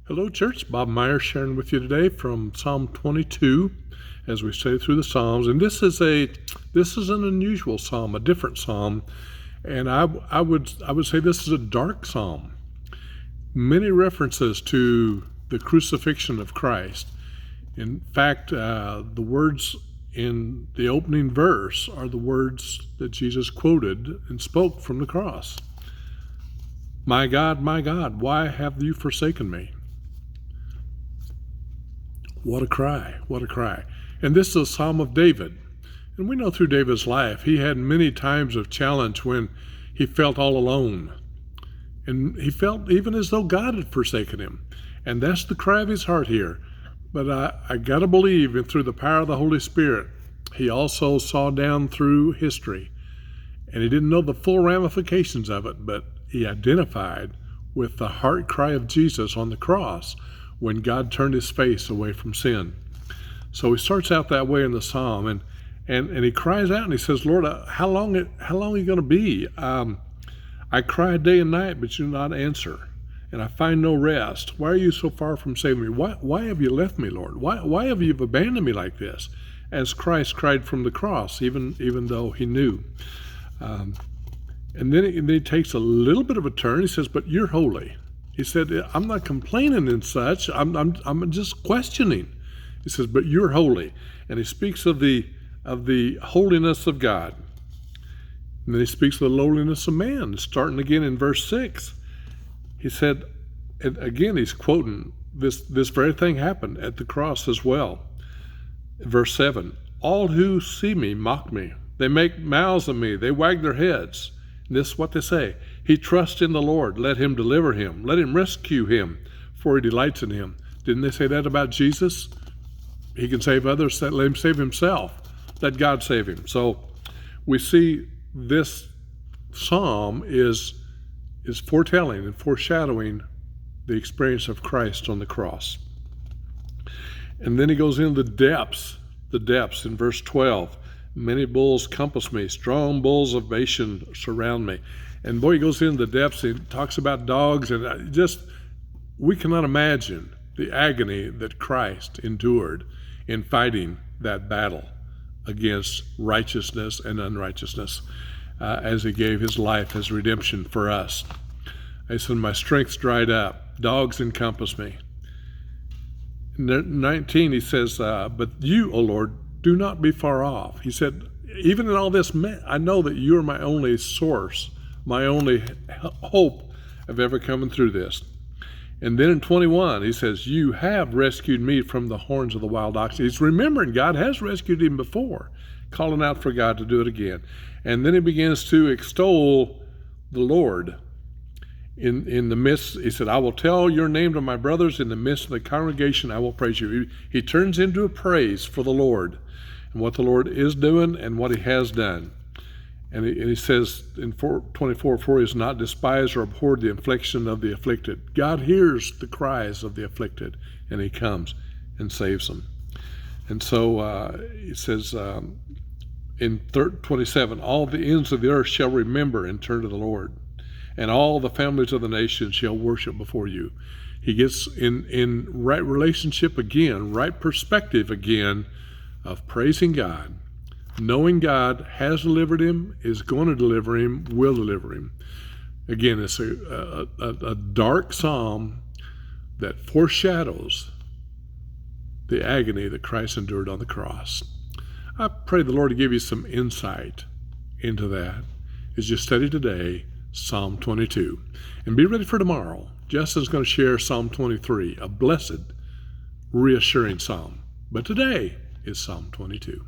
Hello, church. Bob Meyer sharing with you today from Psalm 22 as we study through the Psalms. And this is an unusual psalm, a different psalm, and I would say this is a dark psalm. Many references to the crucifixion of Christ. In fact, the words in the opening verse are the words that Jesus quoted and spoke from the cross. My God, why have you forsaken me? What a cry, what a cry. And this is a Psalm of David. And we know through David's life, he had many times of challenge when he felt all alone. And he felt even as though God had forsaken him. And that's the cry of his heart here. But I got to believe, and through the power of the Holy Spirit, he also saw down through history. And he didn't know the full ramifications of it, but he identified with the heart cry of Jesus on the cross when God turned his face away from sin. So he starts out that way in the psalm, and he cries out and he says, Lord, how long are you going to be? I cry day and night, but you do not answer, and I find no rest. Why are you so far from saving me? Why have you left me, Lord? Why have you abandoned me like this? As Christ cried from the cross, even though he knew. And then he takes a little bit of a turn. He says, but you're holy. He said, I'm not complaining and such. I'm just questioning. He says, but you're holy. And he speaks of the holiness of God. And then he speaks of the lowliness of man, starting again in verse 6. He said, and again, he's quoting this very thing happened at the cross as well. Verse 7, all who see me mock me. They make mouths at me. They wag their heads. And this is what they say. He trusts in the Lord. Let him deliver him. Let him rescue him, for he delights in him. Didn't they say that about Jesus? He can save others. Let him save himself. Let God save him. So we see this psalm is foretelling and foreshadowing the experience of Christ on the cross. And then he goes into the depths in verse 12. Many bulls compass me, strong bulls of Bashan surround me. And boy, he goes into the depths, he talks about dogs, and we cannot imagine the agony that Christ endured in fighting that battle against righteousness and unrighteousness as he gave his life as redemption for us. He said, my strength's dried up, dogs encompass me. In 19, he says, but you, O Lord, do not be far off. He said, even in all this, I know that you're my only source, my only hope of ever coming through this. And then in 21, he says, you have rescued me from the horns of the wild ox. He's remembering God has rescued him before, calling out for God to do it again. And then he begins to extol the Lord. In the midst, he said, I will tell your name to my brothers. In the midst of the congregation, I will praise you. He turns into a praise for the Lord and what the Lord is doing and what he has done. And he says in 24, for he has not despised or abhorred the affliction of the afflicted. God hears the cries of the afflicted, and he comes and saves them. And so he says in 27, all the ends of the earth shall remember and turn to the Lord, and all the families of the nations shall worship before you. He gets in right relationship again, right perspective again of praising God, knowing God has delivered him, is going to deliver him, will deliver him. Again, it's a dark psalm that foreshadows the agony that Christ endured on the cross. I pray the Lord to give you some insight into that as you study today Psalm 22. And be ready for tomorrow. Justin's going to share Psalm 23, a blessed, reassuring psalm. But today is Psalm 22.